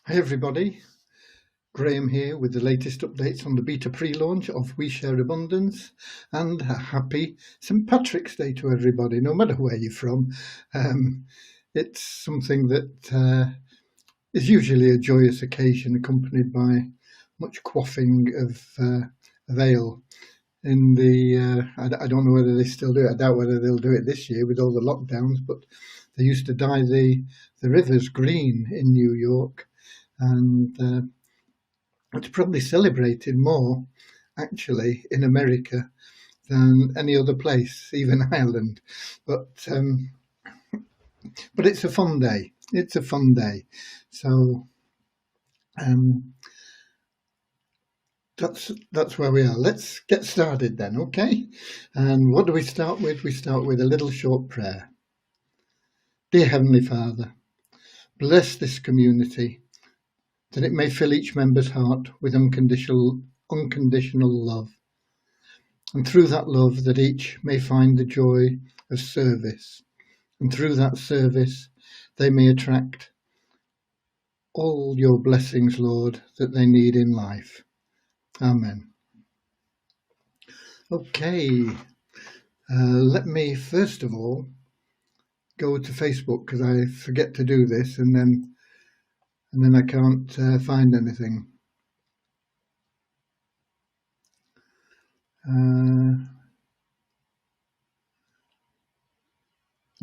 Hi everybody, Graham here with the latest updates on the beta pre-launch of We Share Abundance, and a happy St Patrick's Day to everybody, no matter where you're from. It's something that is usually a joyous occasion accompanied by much quaffing of ale. I don't know whether they still do it. I doubt whether they'll do it this year with all the lockdowns, but they used to dye the rivers green in New York, and it's probably celebrated more actually in America than any other place, even Ireland. But it's a fun day. It's a fun day. So um, that's where we are. Let's get started then, okay? And what do we start with? We start with a little short prayer. Dear Heavenly Father, bless this community, that it may fill each member's heart with unconditional love. And through that love, that each may find the joy of service. And through that service, they may attract all your blessings, Lord, that they need in life. Amen. Okay, let me first of all go to Facebook, because I forget to do this, and then I can't find anything.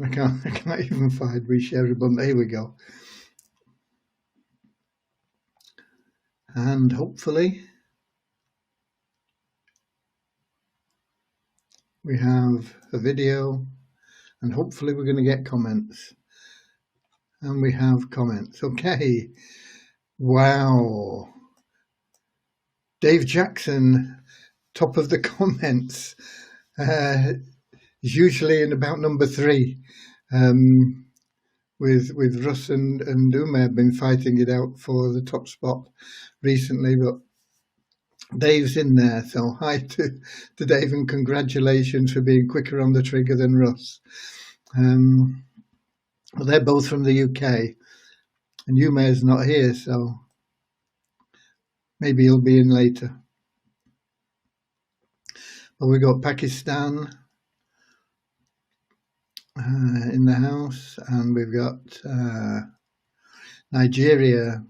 I can't even find We Share Abundance. Here we go. And hopefully we have a video, and hopefully we're going to get comments. And we have comments. Okay. Wow. Dave Jackson, top of the comments. Is usually in about number 3. With Russ and Ume have been fighting it out for the top spot recently, but Dave's in there. So hi to Dave, and congratulations for being quicker on the trigger than Russ. Well, they're both from the UK, and Ume's not here, so maybe he'll be in later. But we've got Pakistan in the house, and we've got Nigeria,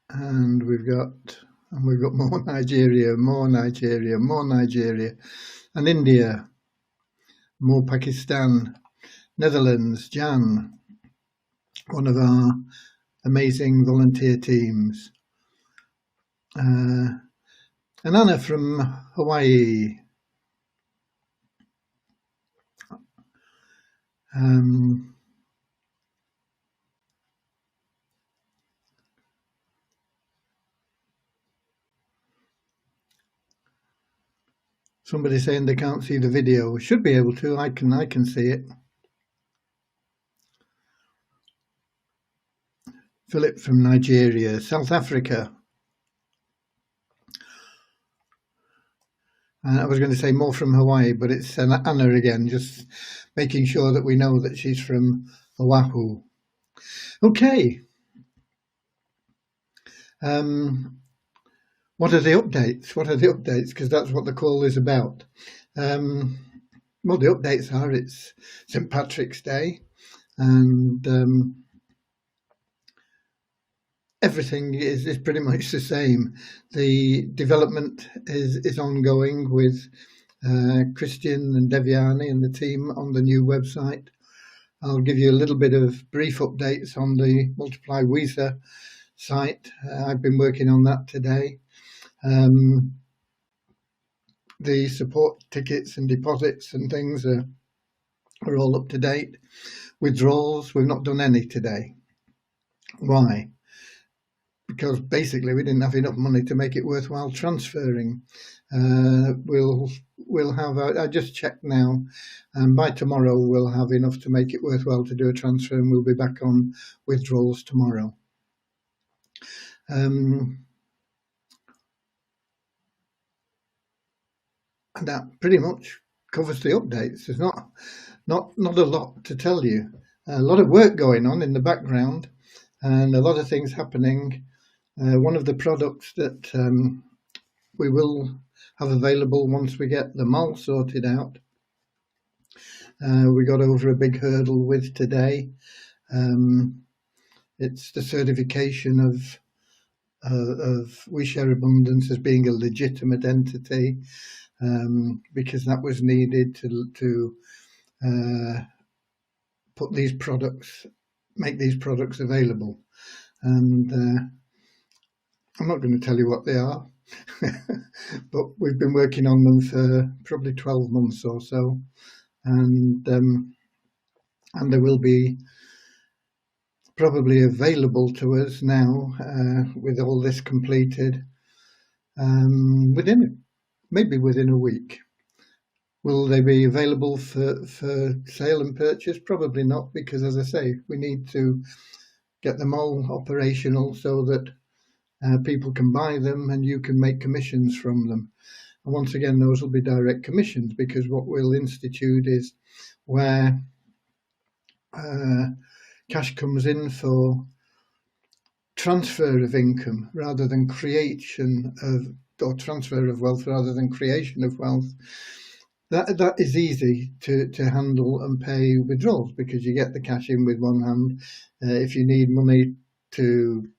and we've got more Nigeria, and India, more Pakistan, Netherlands, Jan, one of our amazing volunteer teams, and Anna from Hawaii. Somebody saying they can't see the video. We should be able to. I can see it. Philip from Nigeria, South Africa. I was going to say more from Hawaii, but it's Anna again, just making sure that we know that she's from Oahu. Okay. What are the updates? Because that's what the call is about. Well, the updates are it's St Patrick's Day, and everything is pretty much the same. The development is ongoing with Christian and Deviani and the team on the new website. I'll give you a little bit of brief updates on the Multiply Weezer site. I've been working on that today. The support tickets and deposits and things are all up to date. Withdrawals, we've not done any today. Why? Because basically we didn't have enough money to make it worthwhile transferring. We'll have, I just checked now, and by tomorrow we'll have enough to make it worthwhile to do a transfer, and we'll be back on withdrawals tomorrow. And that pretty much covers the updates. There's not a lot to tell you. A lot of work going on in the background, and a lot of things happening. One of the products that we will have available once we get the MAL sorted out, we got over a big hurdle with today. It's the certification of We Share Abundance as being a legitimate entity, because that was needed to put these products, make these products available. And I'm not going to tell you what they are, but we've been working on them for probably 12 months or so, and they will be probably available to us now, with all this completed, maybe within a week. Will they be available for sale and purchase? Probably not, because, as I say, we need to get them all operational so that people can buy them and you can make commissions from them. And once again, those will be direct commissions, because what we'll institute is where cash comes in for transfer of income rather than creation of, or transfer of wealth rather than creation of wealth. That is easy to handle and pay withdrawals, because you get the cash in with one hand. If you need money to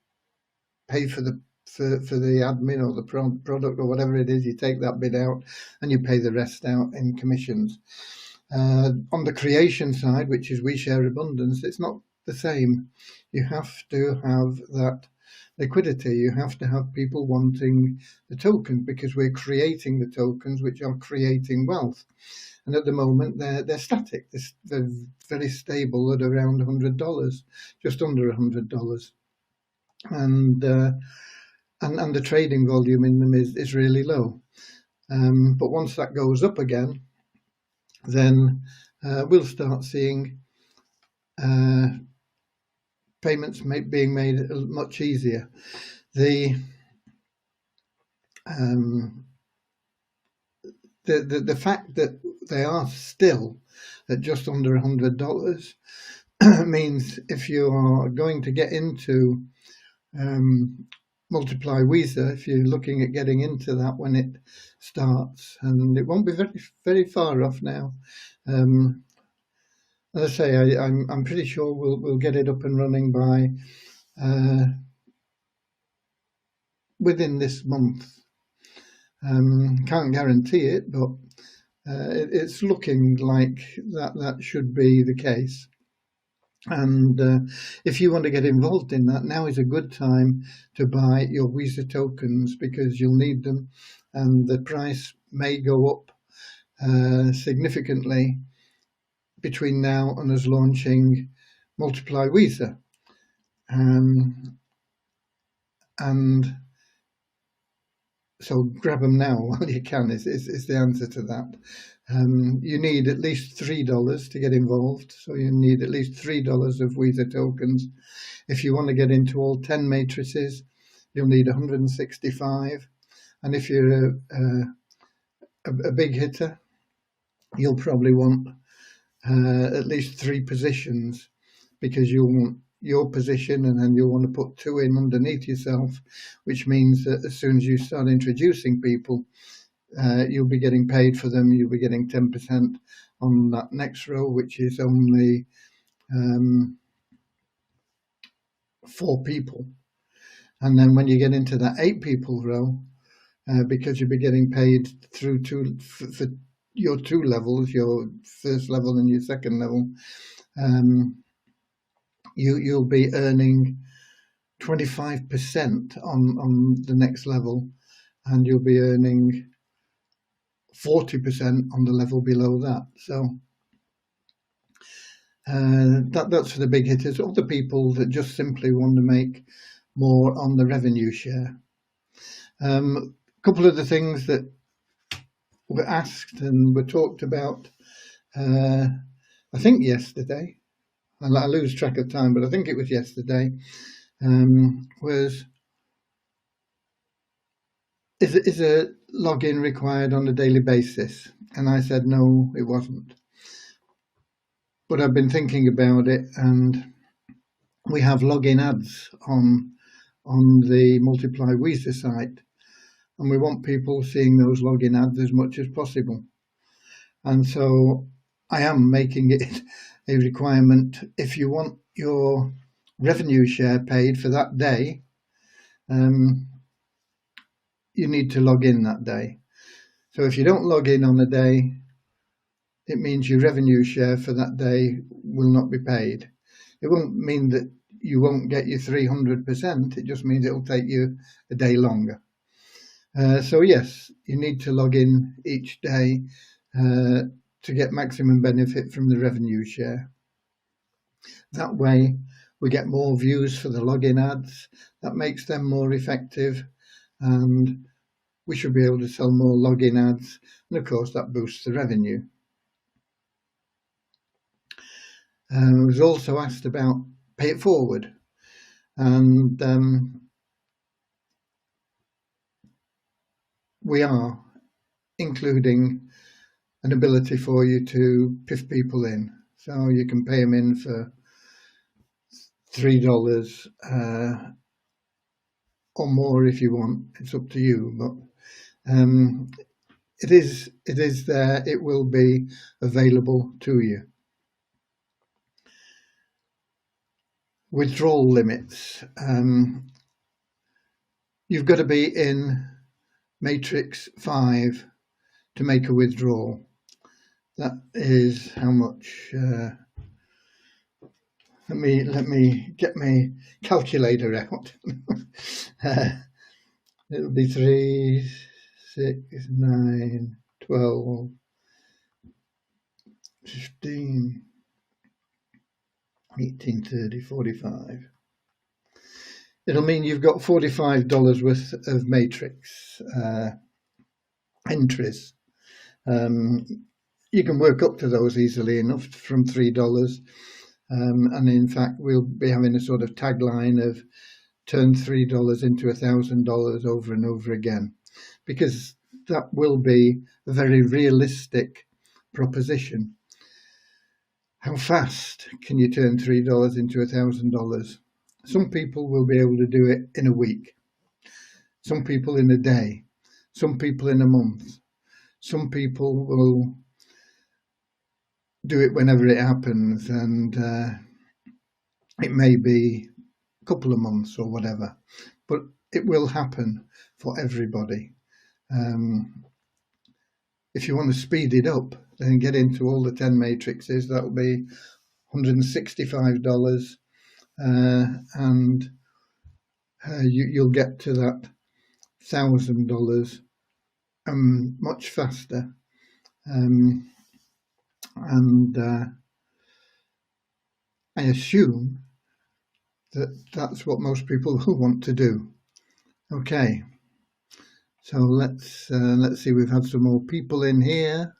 pay for the admin or the product or whatever it is, you take that bit out and you pay the rest out in commissions. On the creation side, which is We Share Abundance, it's not the same. You have to have that liquidity. You have to have people wanting the tokens, because we're creating the tokens which are creating wealth. And at the moment they're static. They're very stable at around $100, just under $100, and the trading volume in them is really low. But once that goes up again, then we'll start seeing payments being made much easier. The fact that they are still at just under $100 means if you are going to get into Multiply Visa, if you're looking at getting into that when it starts, and it won't be very, very far off now. As I say, I'm pretty sure we'll get it up and running by within this month. Can't guarantee it, but it's looking like that should be the case. And if you want to get involved in that, now is a good time to buy your Visa tokens, because you'll need them, and the price may go up significantly between now and us launching Multiply Visa. And so grab them now while you can is the answer to that. You need at least $3 to get involved, so you need at least $3 of Visa tokens. If you want to get into all 10 matrices, you'll need 165, and if you're a big hitter, you'll probably want at least 3 positions, because you'll want your position and then you'll want to put 2 in underneath yourself, which means that as soon as you start introducing people, you'll be getting paid for them. You'll be getting 10% on that next row, which is only 4 people. And then when you get into that 8 people row, because you'll be getting paid through for your 2 levels, your first level and your second level, you'll be earning 25% on the next level, and you'll be earning 40% on the level below that. So that's for the big hitters, or the people that just simply want to make more on the revenue share. A couple of the things that were asked and were talked about, I think yesterday, I lose track of time, but I think it was yesterday, was login required on a daily basis? And I said, no, it wasn't. But I've been thinking about it, and we have login ads on the Multiply Weezer site, and we want people seeing those login ads as much as possible. And so I am making it a requirement. If you want your revenue share paid for that day, you need to log in that day. So if you don't log in on a day, it means your revenue share for that day will not be paid. It won't mean that you won't get your 300%. It just means it'll take you a day longer. So yes, you need to log in each day to get maximum benefit from the revenue share. That way we get more views for the login ads. That makes them more effective, and we should be able to sell more login ads, and of course that boosts the revenue. I was also asked about pay it forward, and we are including an ability for you to piff people in. So you can pay them in for $3 or more if you want. It's up to you, but it is there. It will be available to you. Withdrawal limits. You've got to be in Matrix 5 to make a withdrawal. That is how much. Let me get my calculator out. It'll be 3, 6, 9, 12, 15, 18, 30, 45. It'll mean you've got $45 worth of Matrix entries. You can work up to those easily enough from $3. And in fact, we'll be having a sort of tagline of turn $3 into $1,000 over and over again, because that will be a very realistic proposition. How fast can you turn $3 into $1,000? Some people will be able to do it in a week, some people in a day, some people in a month, some people will do it whenever it happens, and it may be a couple of months or whatever, but it will happen for everybody. If you want to speed it up, then get into all the 10 matrices. That'll be $165, and you'll get to that $1,000 much faster. And I assume that that's what most people will want to do. Okay, so let's see. We've had some more people in here.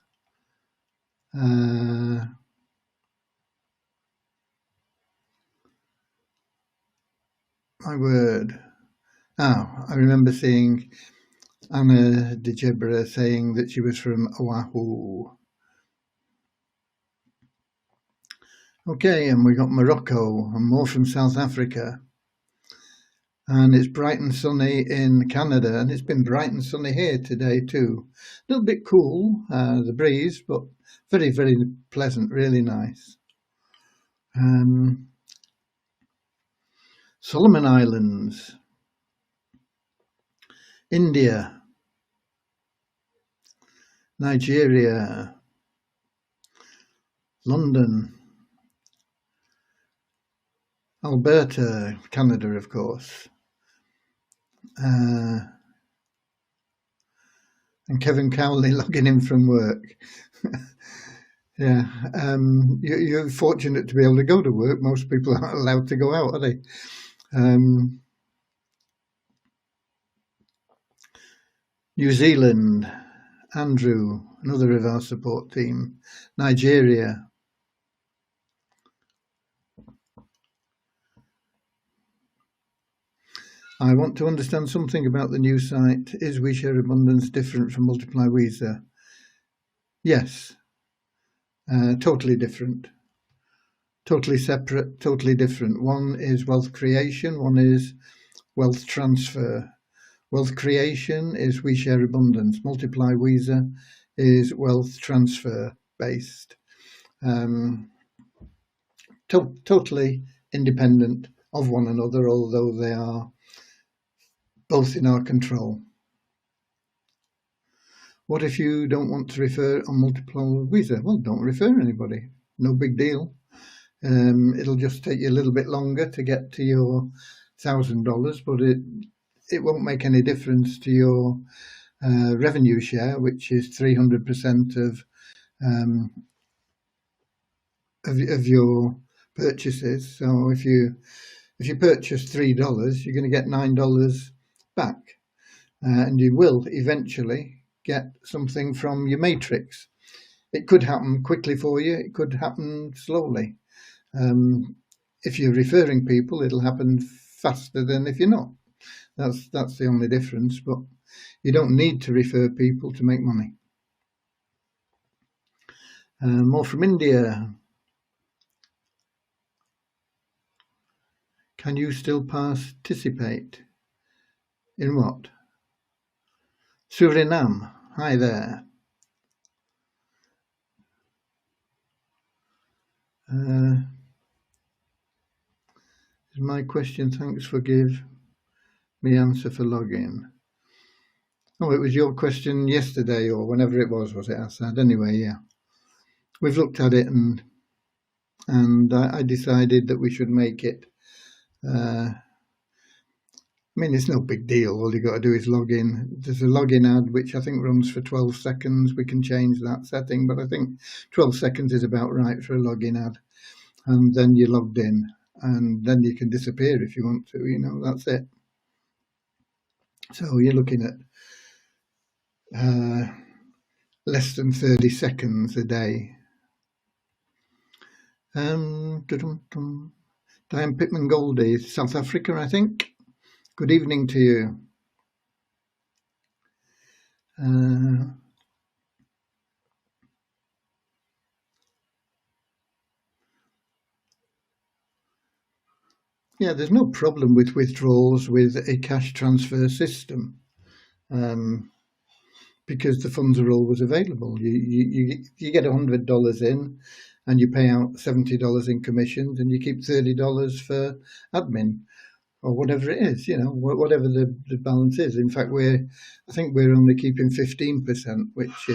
My word. I remember seeing Anna DeJebra saying that she was from Oahu. Okay, and we got Morocco and more from South Africa. And it's bright and sunny in Canada, and it's been bright and sunny here today too. A little bit cool, the breeze, but very, very pleasant, really nice. Solomon Islands, India, Nigeria, London, Alberta, Canada, of course, and Kevin Cowley logging in from work. Yeah, you're fortunate to be able to go to work. Most people aren't allowed to go out, are they? New Zealand, Andrew, another of our support team. Nigeria. I want to understand something about the new site. Is We Share Abundance different from Multiply Weezer? Yes, totally different. Totally separate, totally different. One is wealth creation, one is wealth transfer. Wealth creation is We Share Abundance. Multiply Weezer is wealth transfer based. Totally independent of one another, although they are both in our control. What if you don't want to refer on Multiply Weezer? Well, don't refer anybody. No big deal. It'll just take you a little bit longer to get to your $1,000, but it won't make any difference to your revenue share, which is 300% of your purchases. So if you purchase $3, you're going to get $9 back, and you will eventually get something from your matrix. It could happen quickly for you. It could happen slowly. If you're referring people, it'll happen faster than if you're not. That's the only difference. But you don't need to refer people to make money. More from India. Can you still participate? In what? Suriname. Hi there. Is my question, thanks for give me answer for login. Oh, it was your question yesterday or whenever it was it, Assad? Anyway, yeah. We've looked at it and I decided that we should make it. I mean, it's no big deal. All you got to do is log in. There's a login ad, which I think runs for 12 seconds. We can change that setting, but I think 12 seconds is about right for a login ad. And then you're logged in, and then you can disappear if you want to, that's it. So you're looking at less than 30 seconds a day. Diane Pittman Goldie, South Africa, I think. Good evening to you. Yeah, there's no problem with withdrawals with a cash transfer system, because the funds are always available. You get $100 in, and you pay out $70 in commissions, and you keep $30 for admin, or whatever it is, whatever the balance is. In fact, I think we're only keeping 15%, which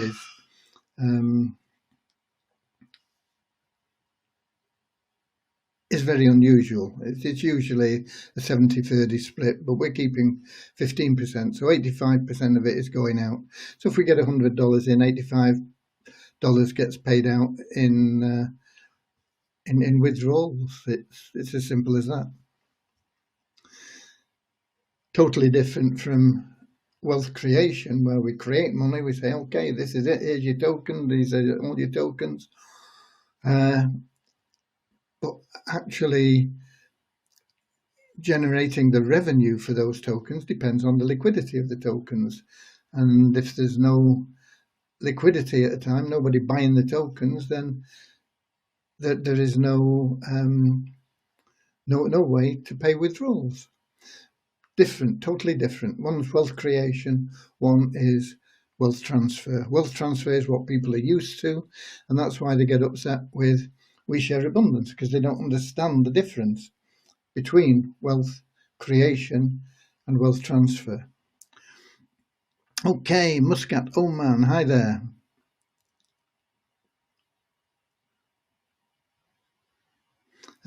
is very unusual. It's usually a 70-30 split, but we're keeping 15%, so 85% of it is going out. So if we get $100 in, $85 gets paid out in withdrawals. It's as simple as that. Totally different from wealth creation, where we create money. We say, okay, this is it. Here's your token. These are all your tokens. But actually generating the revenue for those tokens depends on the liquidity of the tokens. And if there's no liquidity at a time, nobody buying the tokens, then there is no way to pay withdrawals. Different, totally different. One's wealth creation, one is wealth transfer. Wealth transfer is what people are used to, and that's why they get upset with We Share Abundance, because they don't understand the difference between wealth creation and wealth transfer. Okay, Muscat Oman, hi there.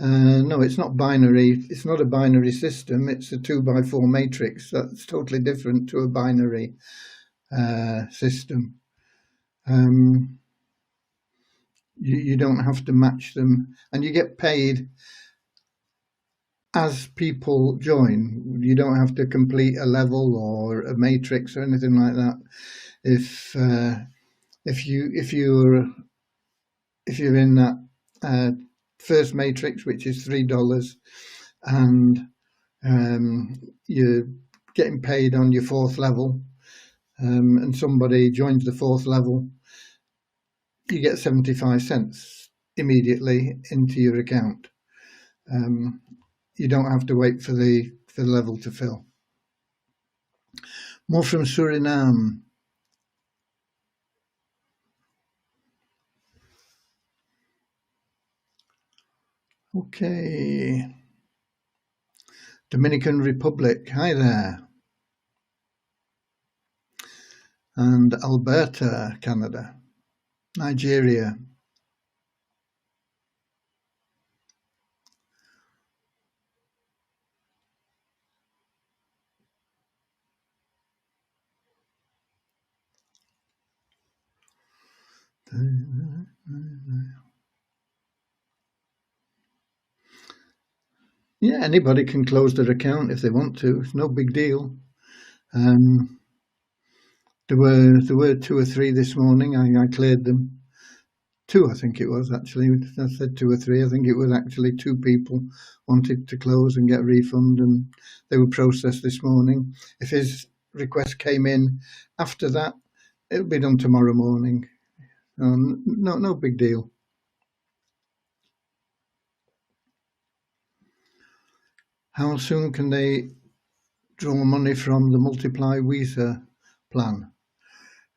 No, it's not binary. It's not a binary system. It's a 2x4 matrix. That's totally different to a binary system. You don't have to match them, and you get paid as people join. You don't have to complete a level or a matrix or anything like that. If you're in that first matrix, which is $3, and you're getting paid on your 4th level, and somebody joins the 4th level, you get 75 cents immediately into your account. You don't have to wait for the level to fill. More from Suriname. Okay. Dominican Republic, hi there. And Alberta, Canada. Nigeria. Yeah, anybody can close their account if they want to. It's no big deal. There were 2 or 3 this morning. I cleared them. 2, I think it was actually. I said 2 or 3. I think it was actually 2 people wanted to close and get a refund, and they were processed this morning. If his request came in after that, it'll be done tomorrow morning. No big deal. How soon can they draw money from the Multiply Visa plan?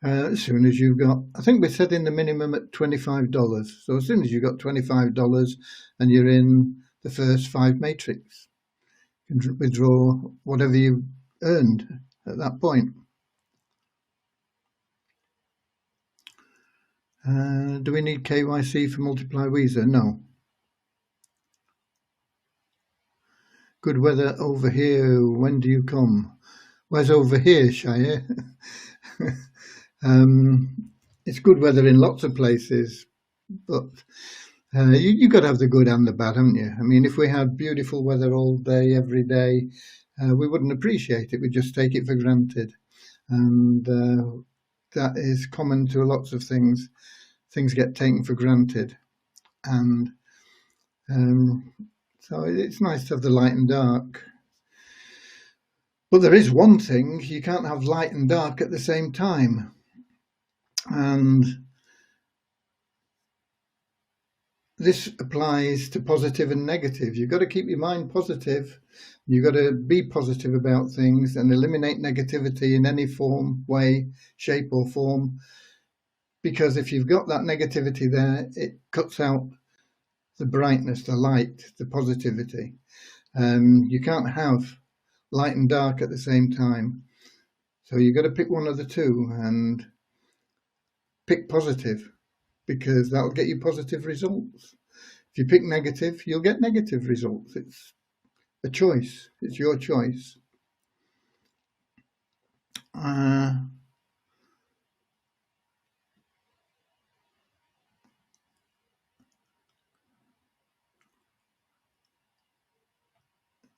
As soon as you've got, I think we're setting the minimum at $25. So as soon as you've got $25 and you're in the first 5 matrix, you can withdraw whatever you've earned at that point. Do we need KYC for Multiply Visa? No. Good weather over here. When do you come? Where's over here, Shire? It's good weather in lots of places, but you've got to have the good and the bad, haven't you? I mean, if we had beautiful weather all day, every day, we wouldn't appreciate it. We'd just take it for granted. And that is common to lots of things. Things get taken for granted. And so it's nice to have the light and dark. But there is one thing, you can't have light and dark at the same time. And this applies to positive and negative. You've got to keep your mind positive. You've got to be positive about things and eliminate negativity in any form, way, shape or form. Because if you've got that negativity there, it cuts out the brightness, the light, the positivity. You can't have light and dark at the same time. So you've got to pick one of the two and pick positive, because that'll get you positive results. If you pick negative, you'll get negative results. It's a choice. It's your choice.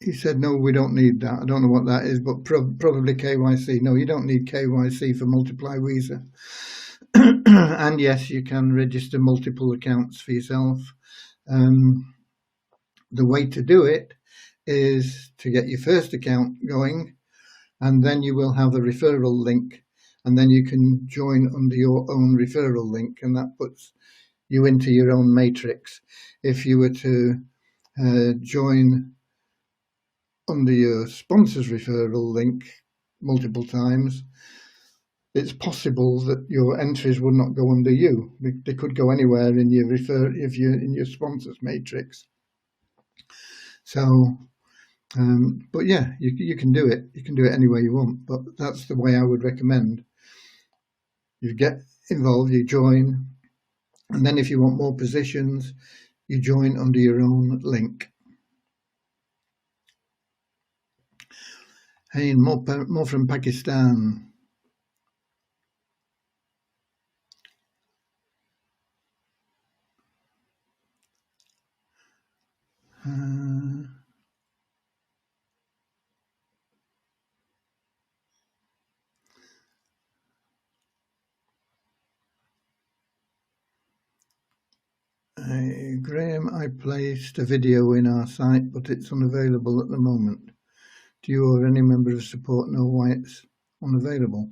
He said, no, we don't need that. I don't know what that is, but probably KYC. No, you don't need KYC for Multiply Visa. And yes, you can register multiple accounts for yourself. The way to do it is to get your first account going, and then you will have a referral link, and then you can join under your own referral link, and that puts you into your own matrix. If you were to join under your sponsor's referral link multiple times, it's possible that your entries would not go under you. They could go anywhere in your if you're in your sponsor's matrix. So, but yeah, you can do it. You can do it any way you want, but that's the way I would recommend. You get involved, you join, and then if you want more positions, you join under your own link. Hey, more from Pakistan. Graham, I placed a video in our site, but it's unavailable at the moment. Do you or any member of support know why it's unavailable?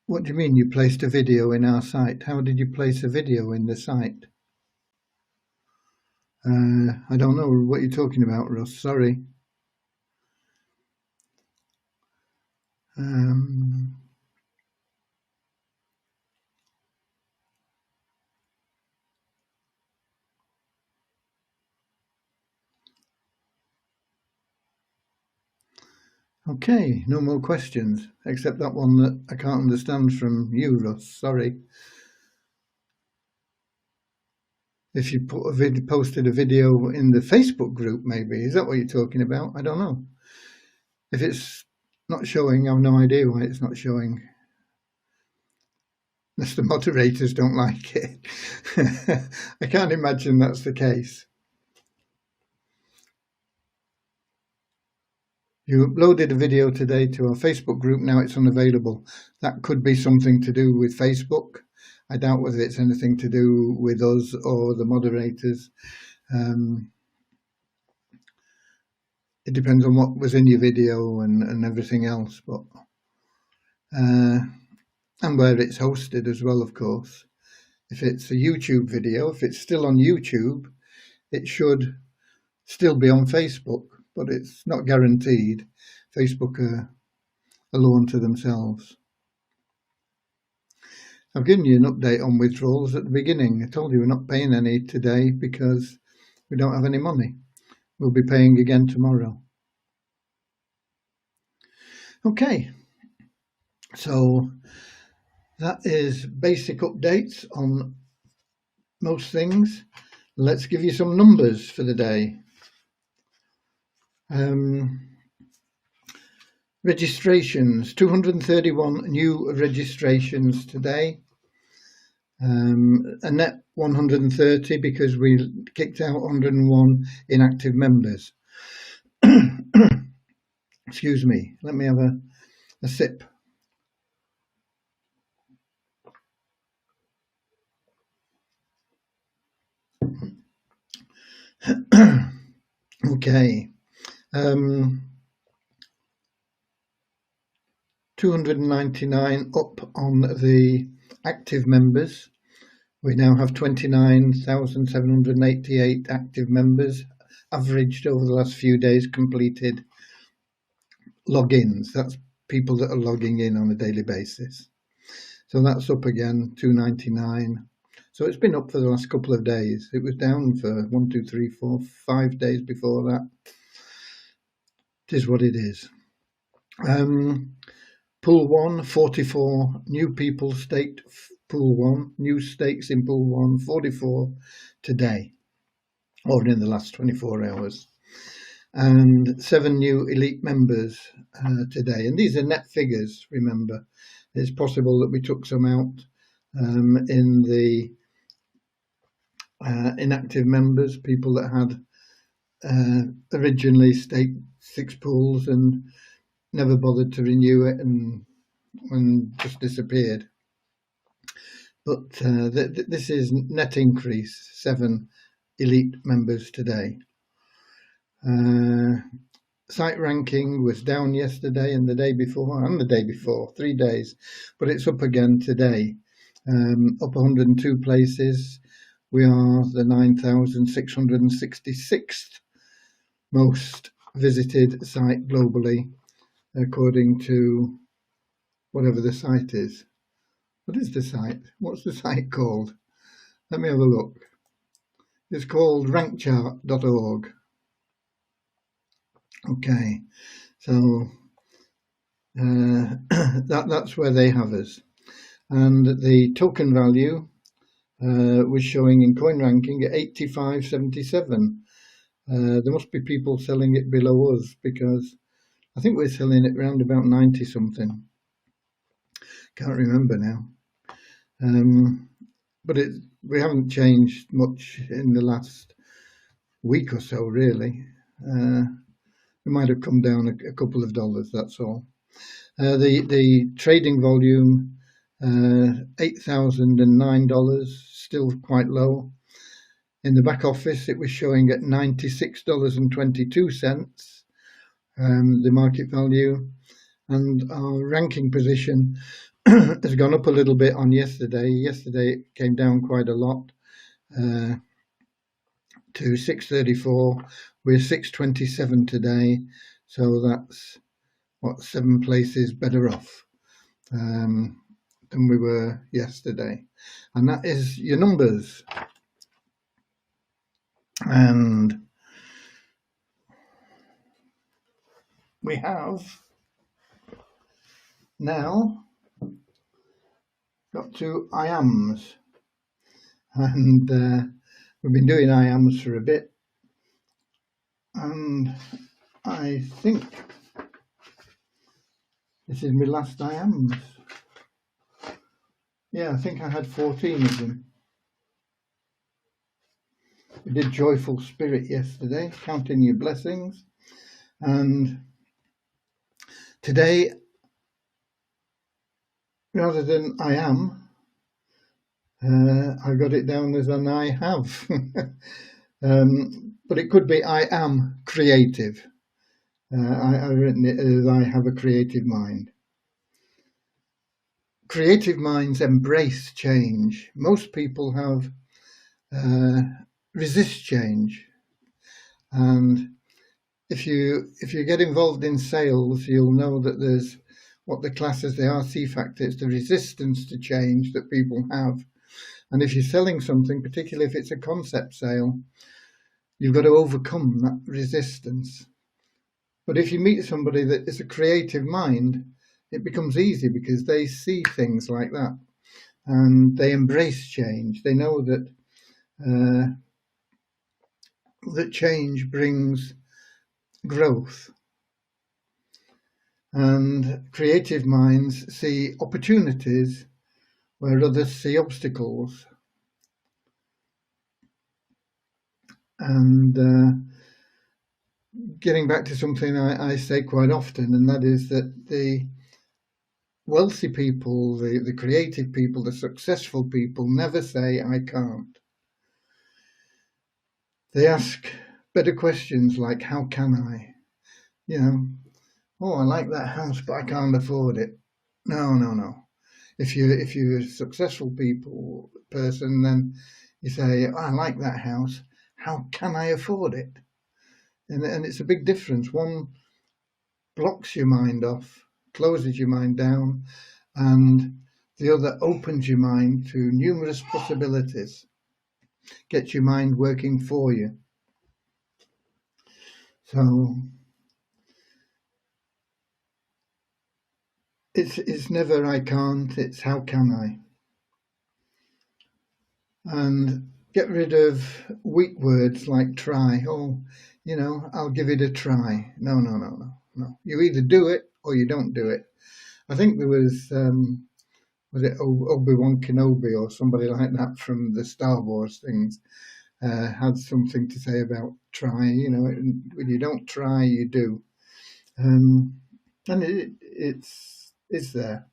What do you mean you placed a video in our site? How did you place a video in the site? I don't know what you're talking about, Russ. Sorry. Okay, no more questions, except that one that I can't understand from you, Russ. Sorry. If you posted a video in the Facebook group, maybe. Is that what you're talking about? I don't know. If it's not showing, I've no idea why it's not showing. Unless the moderators don't like it. I can't imagine that's the case. You uploaded a video today to our Facebook group, now it's unavailable. That could be something to do with Facebook. I doubt whether it's anything to do with us or the moderators. It depends on what was in your video and everything else, but and where it's hosted as well, of course. If it's a YouTube video, if it's still on YouTube, it should still be on Facebook, but it's not guaranteed. Facebook are alone to themselves. I've given you an update on withdrawals at the beginning. I told you we're not paying any today because we don't have any money. We'll be paying again tomorrow. Okay, so that is basic updates on most things. Let's give you some numbers for the day. Registrations, 231 new registrations today. A net 130 because we kicked out 101 inactive members. Excuse me, let me have a sip. Okay. 299 up on the active members. We now have 29,788 active members, averaged over the last few days, completed logins. That's people that are logging in on a daily basis. So that's up again, 299. So it's been up for the last couple of days. It was down for 1, 2, 3, 4, 5 days before that. It is what it is. Pool 1, 44 new people staked Pool 1, new stakes in Pool 1, 44 today, or in the last 24 hours. And 7 new elite members today. And these are net figures, remember. It's possible that we took some out in the inactive members, people that had originally staked 6 pools and never bothered to renew it and just disappeared. But this is net increase, 7 elite members today. Site ranking was down yesterday and the day before, 3 days, but it's up again today, up 102 places. We are the 9,666th most visited site globally, according to whatever the site is. What is the site? What's the site called? Let me have a look. It's called rankchart.org. Okay, so that's where they have us. And the token value was showing in CoinRanking at 85.77. There must be people selling it below us because I think we're selling it around about 90 something. Can't remember now. But we haven't changed much in the last week or so, really. We might have come down a couple of dollars, that's all. The trading volume, $8,009, still quite low. In the back office, it was showing at $96.22. the market value, and our ranking position has gone up a little bit on yesterday. Yesterday it came down quite a lot to 634. We're 627 today, so that's 7 places better off than we were yesterday. And that is your numbers. And we have now got to IAMS, and we've been doing IAMS for a bit, and I think this is my last IAMS. Yeah, I think I had 14 of them. We did Joyful Spirit yesterday, counting your blessings, and today, rather than I am, I got it down as an I have. But it could be I am creative. I've written it as I have a creative mind. Creative minds embrace change. Most people have resist change. And if you get involved in sales, you'll know that there's what the class as the RC factor. It's the resistance to change that people have. And if you're selling something, particularly if it's a concept sale, you've got to overcome that resistance. But if you meet somebody that is a creative mind, it becomes easy because they see things like that and they embrace change. They know that that change brings growth. And creative minds see opportunities where others see obstacles. And getting back to something I say quite often, and that is that the wealthy people, the creative people, the successful people never say, I can't. They ask better questions like, how can I? You know, oh, I like that house, but I can't afford it. No. If you're a successful person, then you say, oh, I like that house. How can I afford it? And it's a big difference. One blocks your mind off, closes your mind down, and the other opens your mind to numerous possibilities, gets your mind working for you. So it's never I can't, it's how can I? And get rid of weak words like try. Oh, I'll give it a try. No. You either do it or you don't do it. I think there was it Obi-Wan Kenobi or somebody like that from the Star Wars things had something to say about try. When you don't try, you do. And it's there.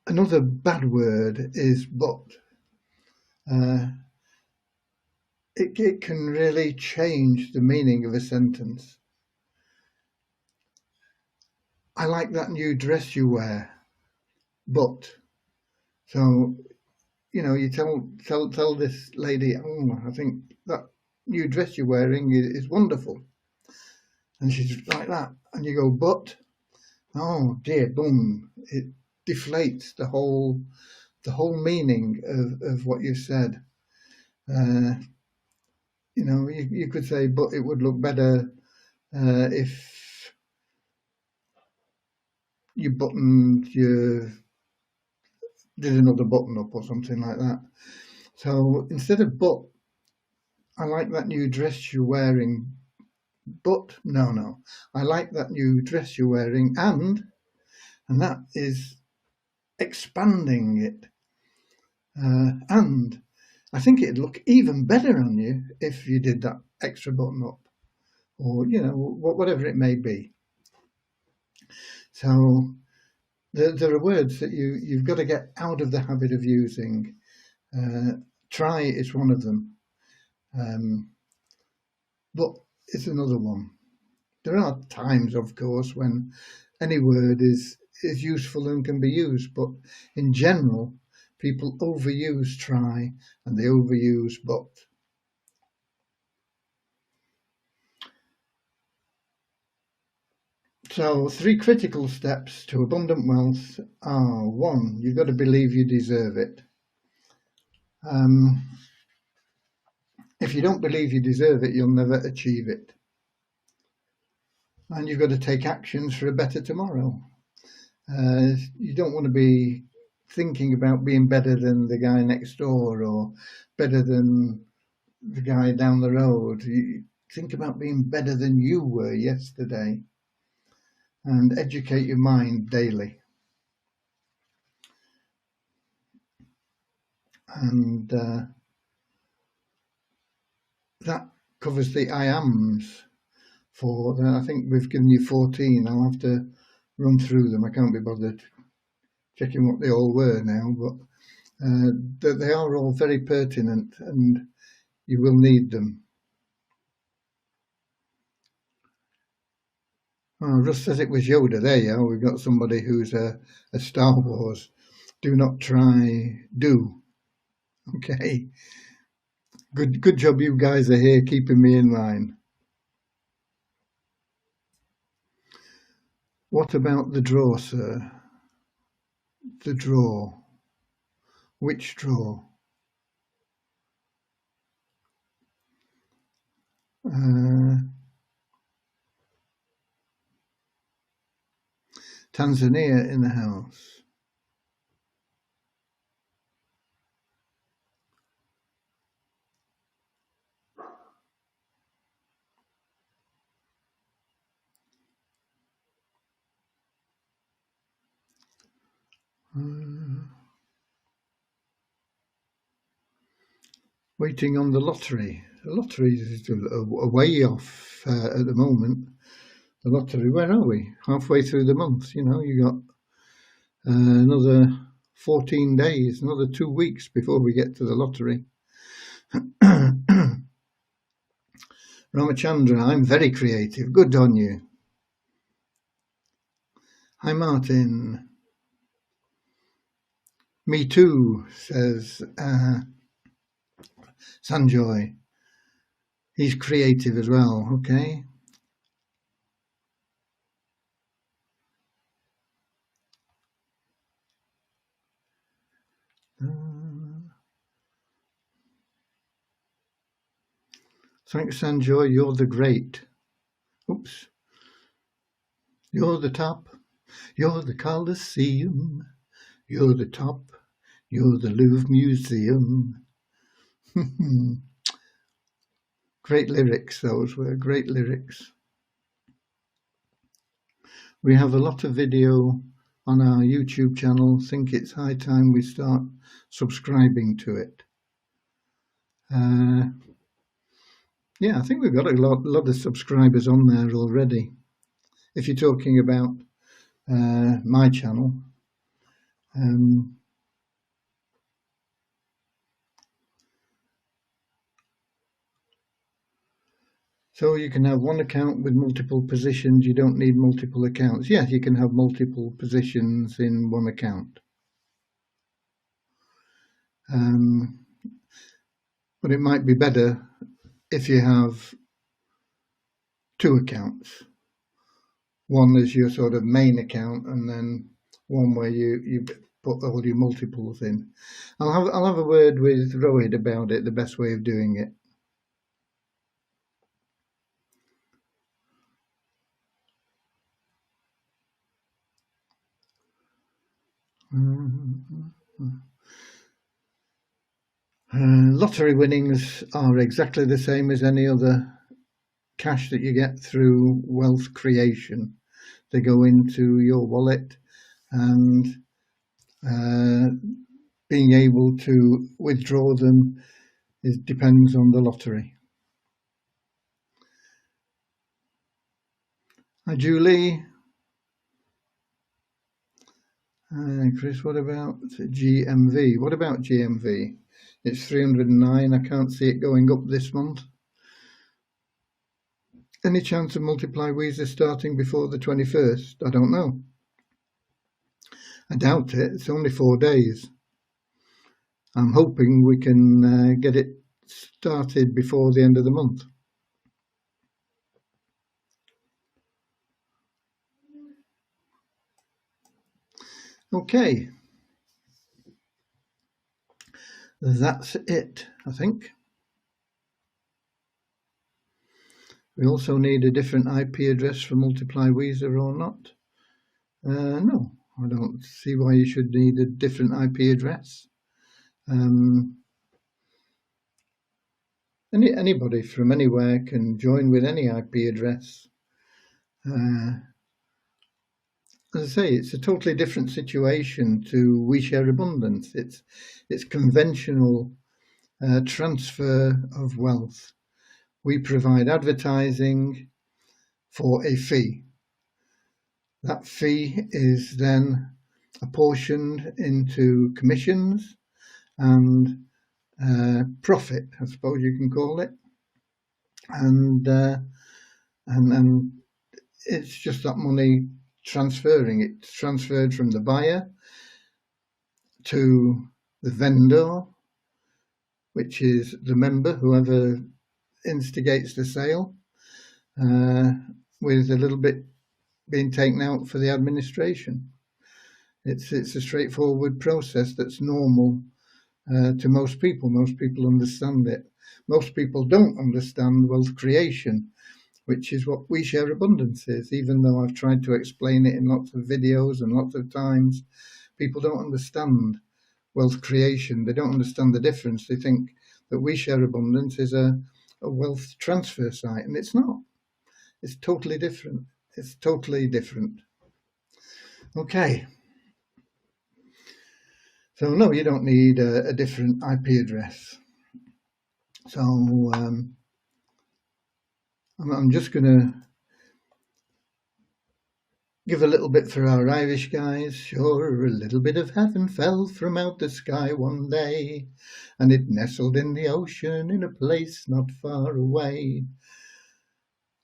Another bad word is but. It can really change the meaning of a sentence. I like that new dress you wear, but. So, you tell this lady, oh, I think that new dress you're wearing is wonderful. And she's like that. And you go, but, oh dear, boom. It deflates the whole meaning of what you said. You could say, but it would look better if you did another button up or something like that. So instead of but, I like that new dress you're wearing, but no. I like that new dress you're wearing, and that is expanding it. And I think it'd look even better on you if you did that extra button up, or whatever it may be. So there are words that you've got to get out of the habit of using Try is one of them. But it's another one. There are times, of course, when any word is useful and can be used, but in general, people overuse try and they overuse but. So 3 critical steps to abundant wealth are: 1, you've got to believe you deserve it. If you don't believe you deserve it, you'll never achieve it. And you've got to take actions for a better tomorrow. You don't want to be thinking about being better than the guy next door or better than the guy down the road. You think about being better than you were yesterday, and educate your mind daily. And that covers the I ams. I think we've given you 14. I'll have to run through them. I can't be bothered checking what they all were now, but they are all very pertinent and you will need them. Oh, Russ says it was Yoda. There you are. We've got somebody who's a Star Wars. Do not try, do. Okay. Good job you guys are here keeping me in line. What about the draw, sir? The draw. Which draw? Tanzania in the house. Waiting on the lottery. The lottery is a way off at the moment. The lottery, where are we? Halfway through the month, you got another 14 days, another 2 weeks before we get to the lottery. Ramachandra, I'm very creative. Good on you. Hi, Martin. Me too, says Sanjoy. He's creative as well, okay. Thanks, Sanjoy. You're the great. Oops. You're the top. You're the Colosseum. You're the top. You're the Louvre Museum. Great lyrics, those were great lyrics. We have a lot of video on our YouTube channel. I think it's high time we start subscribing to it. Yeah, I think we've got a lot of subscribers on there already. If you're talking about my channel, so you can have one account with multiple positions. You don't need multiple accounts. Yes, you can have multiple positions in one account. But it might be better if you have 2 accounts. One is your sort of main account, and then one where you put all your multiples in. I'll have a word with Rohit about it, the best way of doing it. Lottery winnings are exactly the same as any other cash that you get through wealth creation. They go into your wallet, and being able to withdraw them depends on the lottery. Hi, Julie. Chris, what about GMV? What about GMV? It's 309. I can't see it going up this month. Any chance of Multiply Weezer starting before the 21st? I don't know. I doubt it. It's only 4 days. I'm hoping we can get it started before the end of the month. Okay. That's it, I think. We also need a different IP address for Multiply Weezer or not. No, I don't see why you should need a different IP address. Anybody from anywhere can join with any IP address. As I say, it's a totally different situation to We Share Abundance. It's conventional transfer of wealth. We provide advertising for a fee. That fee is then apportioned into commissions and profit, I suppose you can call it, and it's just that money transferring. It's transferred from the buyer to the vendor, which is the member, whoever instigates the sale, with a little bit being taken out for the administration. It's a straightforward process that's normal to most people. Most people understand it. Most people don't understand wealth creation, which is what We Share Abundance is. Even though I've tried to explain it in lots of videos and lots of times, people don't understand wealth creation. They don't understand the difference. They think that We Share Abundance is a wealth transfer site, and it's not. It's totally different. It's totally different. Okay. So no, you don't need a different IP address. So I'm just going to give a little bit for our Irish guys. Sure, a little bit of heaven fell from out the sky one day, and it nestled in the ocean in a place not far away.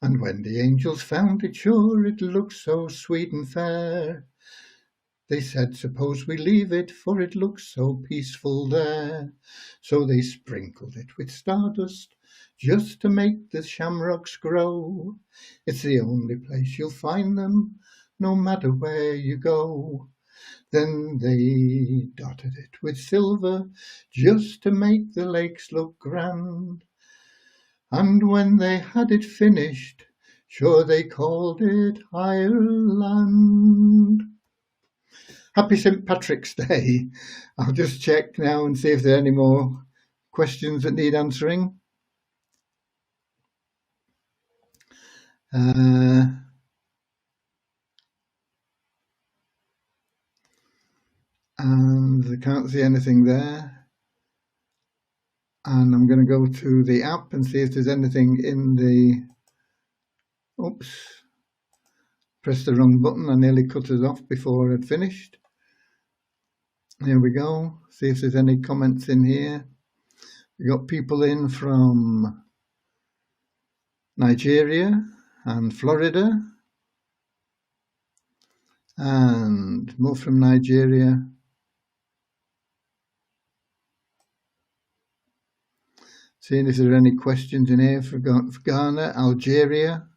And when the angels found it, sure, it looked so sweet and fair, they said, suppose we leave it, for it looks so peaceful there. So they sprinkled it with stardust, just to make the shamrocks grow. It's the only place you'll find them, no matter where you go. Then they dotted it with silver, just to make the lakes look grand. And when they had it finished, sure they called it Ireland. Happy St. Patrick's Day. I'll just check now and see if there are any more questions that need answering. And I can't see anything there. And I'm going to go to the app and see if there's anything in the... Oops. Pressed the wrong button. I nearly cut it off before I'd finished. Here we go. See if there's any comments in here. We got people in from Nigeria and Florida, and more from Nigeria. Seeing if there are any questions in here for Ghana, Algeria.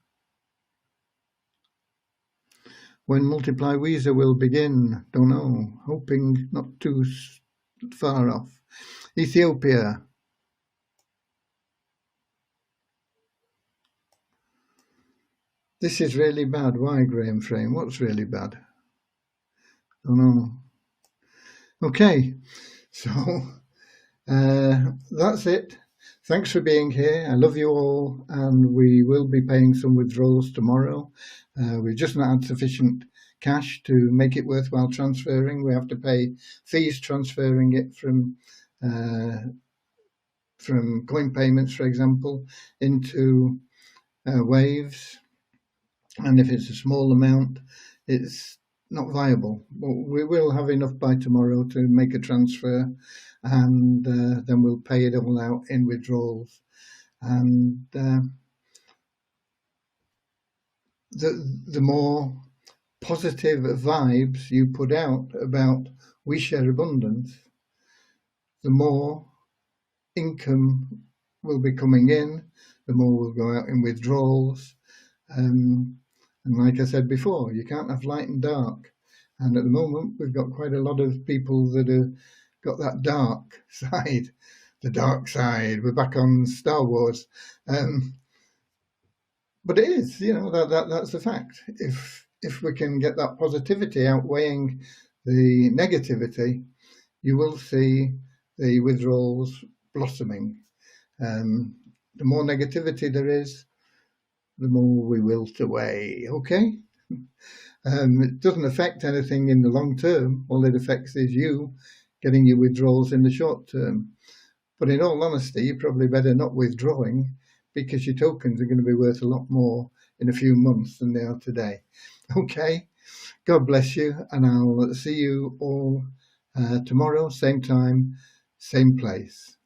When Multiply Weezer will begin, don't know. Hoping not too far off. Ethiopia. This is really bad. Why, Graham Frame? What's really bad? Don't know. Okay, so that's it. Thanks for being here. I love you all, and we will be paying some withdrawals tomorrow. We've just not had sufficient cash to make it worthwhile transferring. We have to pay fees transferring it from coin payments, for example, into waves. And if it's a small amount, it's not viable. We will have enough by tomorrow to make a transfer, and then we'll pay it all out in withdrawals. And the more positive vibes you put out about We Share Abundance, the more income will be coming in, the more will go out in withdrawals. And like I said before, you can't have light and dark. And at the moment, we've got quite a lot of people that have got that dark side, the dark side. We're back on Star Wars. But it is, that's the fact. If we can get that positivity outweighing the negativity, you will see the withdrawals blossoming. The more negativity there is, the more we wilt away. Okay? It doesn't affect anything in the long term. All it affects is you getting your withdrawals in the short term. But in all honesty, you're probably better not withdrawing, because your tokens are going to be worth a lot more in a few months than they are today. Okay? God bless you, and I'll see you all tomorrow, same time, same place.